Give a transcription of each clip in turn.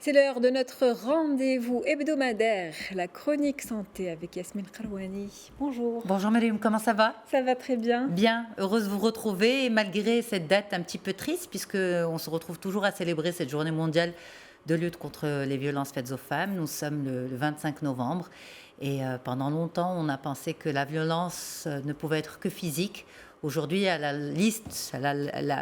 C'est l'heure de notre rendez-vous hebdomadaire, la chronique santé avec Yasmine Kharouani. Bonjour. Bonjour Mariam, comment ça va? Ça va très bien. Bien, heureuse de vous retrouver malgré cette date un petit peu triste puisqu'on se retrouve toujours à célébrer cette journée mondiale de lutte contre les violences faites aux femmes. Nous sommes le 25 novembre et pendant longtemps on a pensé que la violence ne pouvait être que physique. Aujourd'hui, à la liste,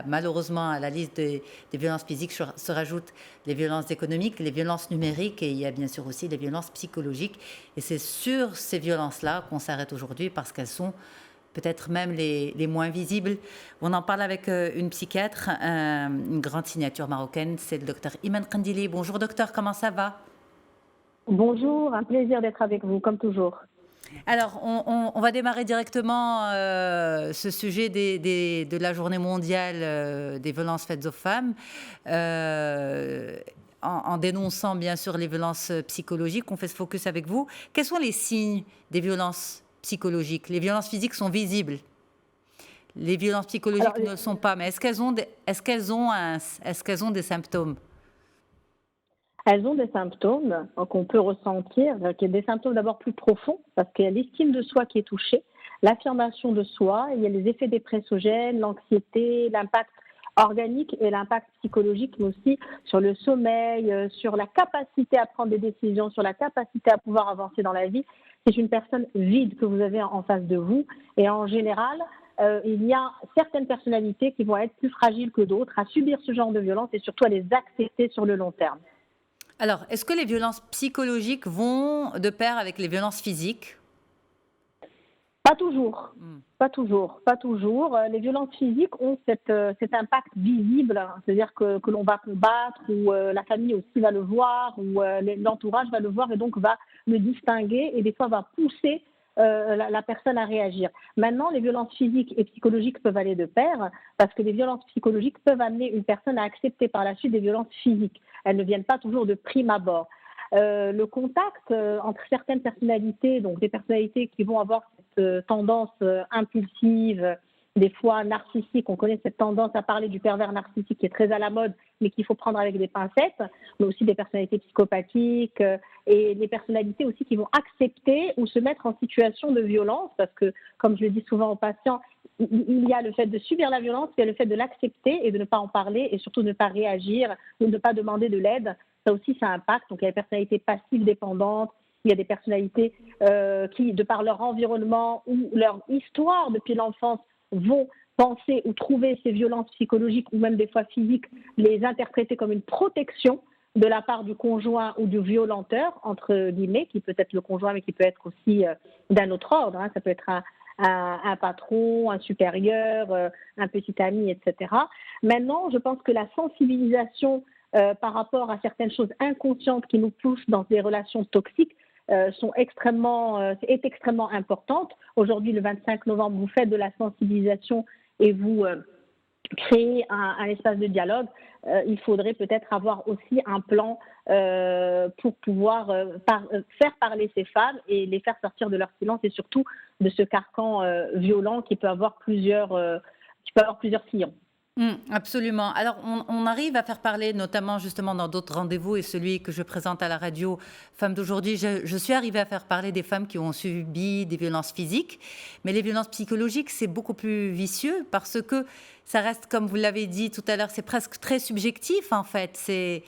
malheureusement, à la liste des violences physiques se rajoutent les violences économiques, les violences numériques et il y a bien sûr aussi les violences psychologiques. Et c'est sur ces violences-là qu'on s'arrête aujourd'hui parce qu'elles sont peut-être même les moins visibles. On en parle avec une psychiatre, une grande signature marocaine, c'est le docteur Iman Kandili. Bonjour docteur, comment ça va? Bonjour, un plaisir d'être avec vous, comme toujours. Alors, on va démarrer directement ce sujet de la journée mondiale des violences faites aux femmes, en dénonçant bien sûr les violences psychologiques. On fait ce focus avec vous. Quels sont les signes des violences psychologiques? Les violences physiques sont visibles. Les violences psychologiques ne le sont pas. Mais est-ce qu'elles ont des symptômes? Elles ont des symptômes qu'on peut ressentir, qui sont des symptômes d'abord plus profonds, parce qu'il y a l'estime de soi qui est touchée, l'affirmation de soi, il y a les effets dépressogènes, l'anxiété, l'impact organique et l'impact psychologique, mais aussi sur le sommeil, sur la capacité à prendre des décisions, sur la capacité à pouvoir avancer dans la vie. C'est une personne vide que vous avez en face de vous. Et en général, il y a certaines personnalités qui vont être plus fragiles que d'autres à subir ce genre de violence et surtout à les accepter sur le long terme. Alors, est-ce que les violences psychologiques vont de pair avec les violences physiques? Pas toujours, pas toujours, pas toujours. Les violences physiques ont cet impact visible, hein, c'est-à-dire que l'on va combattre, ou la famille aussi va le voir, ou l'entourage va le voir et donc va le distinguer et des fois va pousser la personne à réagir. Maintenant, les violences physiques et psychologiques peuvent aller de pair parce que les violences psychologiques peuvent amener une personne à accepter par la suite des violences physiques. Elles ne viennent pas toujours de prime abord. Le contact entre certaines personnalités, donc des personnalités qui vont avoir cette tendance impulsive, des fois narcissique, on connaît cette tendance à parler du pervers narcissique qui est très à la mode, mais qu'il faut prendre avec des pincettes, mais aussi des personnalités psychopathiques et des personnalités aussi qui vont accepter ou se mettre en situation de violence, parce que, comme je le dis souvent aux patients, il y a le fait de subir la violence, il y a le fait de l'accepter et de ne pas en parler et surtout de ne pas réagir, de ne pas demander de l'aide. Ça aussi, ça impacte. Donc, il y a des personnalités passives dépendantes, il y a des personnalités qui, de par leur environnement ou leur histoire depuis l'enfance, vont penser ou trouver ces violences psychologiques ou même des fois physiques, les interpréter comme une protection de la part du conjoint ou du violenteur, entre guillemets, qui peut être le conjoint, mais qui peut être aussi d'un autre ordre. Hein. Ça peut être un patron, un supérieur, un petit ami, etc. Maintenant, je pense que la sensibilisation par rapport à certaines choses inconscientes qui nous poussent dans des relations toxiques est extrêmement importante. Aujourd'hui, le 25 novembre, vous faites de la sensibilisation et vous créez un espace de dialogue. Il faudrait peut-être avoir aussi un plan pour pouvoir faire parler ces femmes et les faire sortir de leur silence et surtout de ce carcan violent qui peut avoir plusieurs sillons. Absolument. Alors, on arrive à faire parler, notamment justement dans d'autres rendez-vous et celui que je présente à la radio, Femmes d'aujourd'hui, je suis arrivée à faire parler des femmes qui ont subi des violences physiques, mais les violences psychologiques, c'est beaucoup plus vicieux parce que ça reste, comme vous l'avez dit tout à l'heure, c'est presque très subjectif en fait. C'est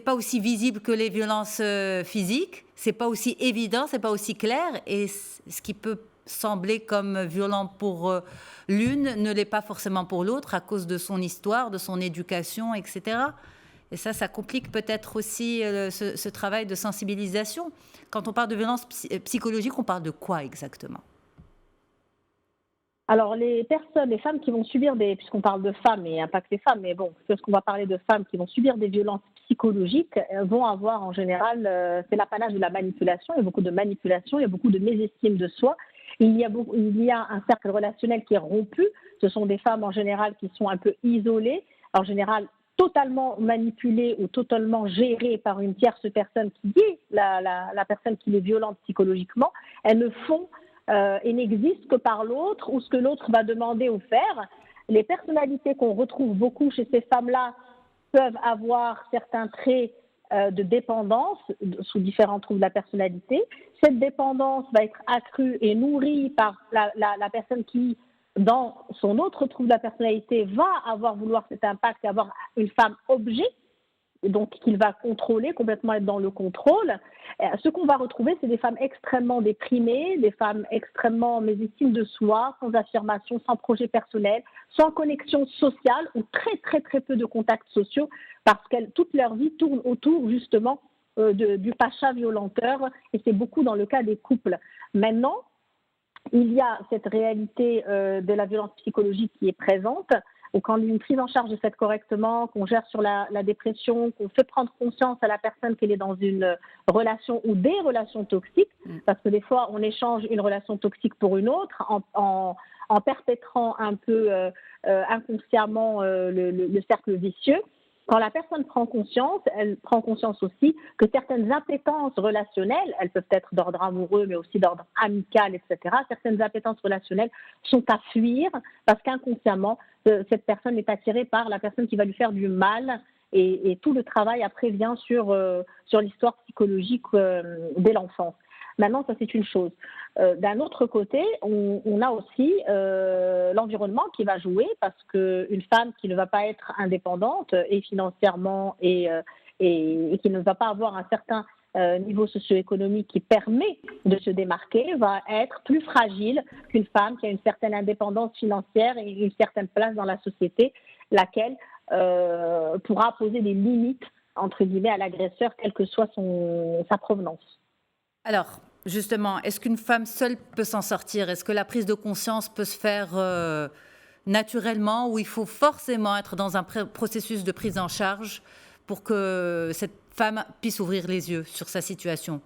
pas aussi visible que les violences physiques, c'est pas aussi évident, c'est pas aussi clair, et ce qui peut sembler comme violent pour l'une ne l'est pas forcément pour l'autre à cause de son histoire, de son éducation, etc. Et ça complique peut-être aussi ce travail de sensibilisation. Quand on parle de violence psychologique, on parle de quoi exactement? Alors, les femmes qui vont subir puisqu'on parle de femmes et pas que des femmes, mais bon, parce qu'on va parler de femmes qui vont subir des violences psychologiques, vont avoir en général, c'est l'apanage de la manipulation, il y a beaucoup de manipulation, il y a beaucoup de mésestime de soi. Il y a un cercle relationnel qui est rompu. Ce sont des femmes en général qui sont un peu isolées, en général totalement manipulées ou totalement gérées par une tierce personne qui est la personne qui les violente psychologiquement. Elles ne font et n'existent que par l'autre ou ce que l'autre va demander ou faire. Les personnalités qu'on retrouve beaucoup chez ces femmes-là peuvent avoir certains traits de dépendance sous différents troubles de la personnalité. Cette dépendance va être accrue et nourrie par la personne qui, dans son autre trouble de la personnalité, va vouloir cet impact et avoir une femme objet, donc qu'il va contrôler, complètement être dans le contrôle. Ce qu'on va retrouver, c'est des femmes extrêmement déprimées, des femmes extrêmement mésestimes de soi, sans affirmation, sans projet personnel, sans connexion sociale ou très très très peu de contacts sociaux parce que toute leur vie tourne autour justement du pacha violenteur et c'est beaucoup dans le cas des couples. Maintenant, il y a cette réalité de la violence psychologique qui est présente. Ou quand une prise en charge est faite correctement, qu'on gère sur la dépression, qu'on fait prendre conscience à la personne qu'elle est dans une relation ou des relations toxiques, parce que des fois on échange une relation toxique pour une autre en perpétrant un peu inconsciemment le cercle vicieux. Quand la personne prend conscience, elle prend conscience aussi que certaines appétences relationnelles, elles peuvent être d'ordre amoureux, mais aussi d'ordre amical, etc. Certaines appétences relationnelles sont à fuir parce qu'inconsciemment, cette personne est attirée par la personne qui va lui faire du mal et tout le travail après vient sur l'histoire psychologique dès l'enfance. Maintenant, ça c'est une chose. D'un autre côté, on a aussi l'environnement qui va jouer parce qu'une femme qui ne va pas être indépendante et financièrement et qui ne va pas avoir un certain niveau socio-économique qui permet de se démarquer va être plus fragile qu'une femme qui a une certaine indépendance financière et une certaine place dans la société, laquelle pourra poser des limites entre guillemets à l'agresseur, quelle que soit sa provenance. Alors, justement, est-ce qu'une femme seule peut s'en sortir? Est-ce que la prise de conscience peut se faire naturellement ou il faut forcément être dans un processus de prise en charge pour que cette femme puisse ouvrir les yeux sur sa situation?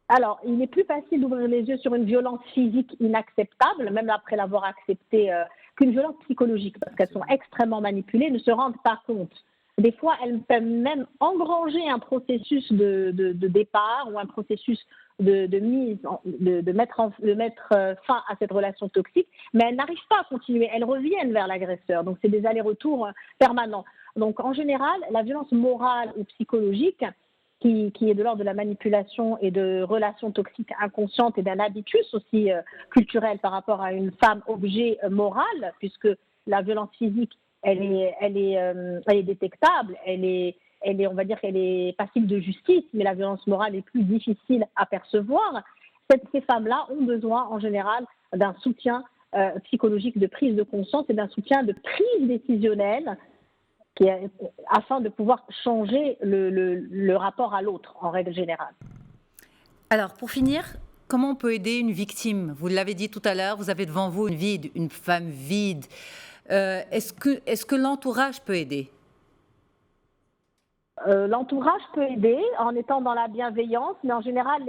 Alors, il est plus facile d'ouvrir les yeux sur une violence physique inacceptable, même après l'avoir acceptée, qu'une violence psychologique, parce qu'elles sont extrêmement manipulées, ne se rendent pas compte. Des fois, elles peuvent même engranger un processus de départ ou un processus de mettre fin à cette relation toxique, mais elles n'arrivent pas à continuer, elles reviennent vers l'agresseur. Donc, c'est des allers-retours permanents. Donc, en général, la violence morale ou psychologique, qui est de l'ordre de la manipulation et de relations toxiques inconscientes et d'un habitus aussi culturel par rapport à une femme objet morale, puisque la violence physique, elle est détectable, on va dire qu'elle est passible de justice, mais la violence morale est plus difficile à percevoir. Ces femmes-là ont besoin en général d'un soutien psychologique de prise de conscience et d'un soutien de prise décisionnelle afin de pouvoir changer le rapport à l'autre en règle générale. Alors, pour finir, comment on peut aider une victime? Vous l'avez dit tout à l'heure, vous avez devant vous une femme vide. Est-ce que l'entourage peut aider? L'entourage peut aider en étant dans la bienveillance, mais en général,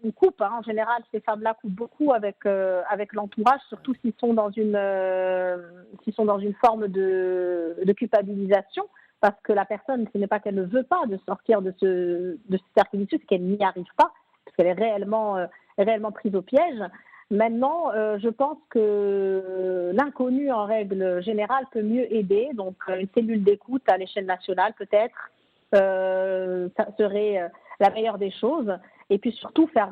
on coupe. En général, ces femmes-là coupent beaucoup avec l'entourage, surtout s'ils sont dans une forme de culpabilisation, parce que la personne, ce n'est pas qu'elle ne veut pas de sortir de ce cercle vicieux, c'est qu'elle n'y arrive pas, parce qu'elle est réellement prise au piège. Maintenant, je pense que l'inconnu, en règle générale, peut mieux aider. Donc, une cellule d'écoute à l'échelle nationale, peut-être, ça serait la meilleure des choses. Et puis surtout, faire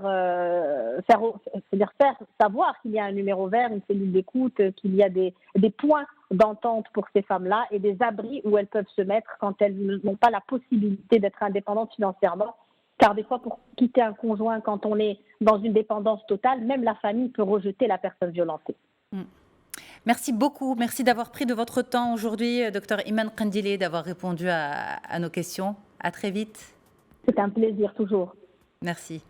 savoir qu'il y a un numéro vert, une cellule d'écoute, qu'il y a des points d'entente pour ces femmes-là et des abris où elles peuvent se mettre quand elles n'ont pas la possibilité d'être indépendantes financièrement. Car des fois, pour quitter un conjoint, quand on est dans une dépendance totale, même la famille peut rejeter la personne violentée. Merci beaucoup. Merci d'avoir pris de votre temps aujourd'hui, Dr Iman Kandilé, d'avoir répondu à nos questions. À très vite. C'est un plaisir, toujours. Merci.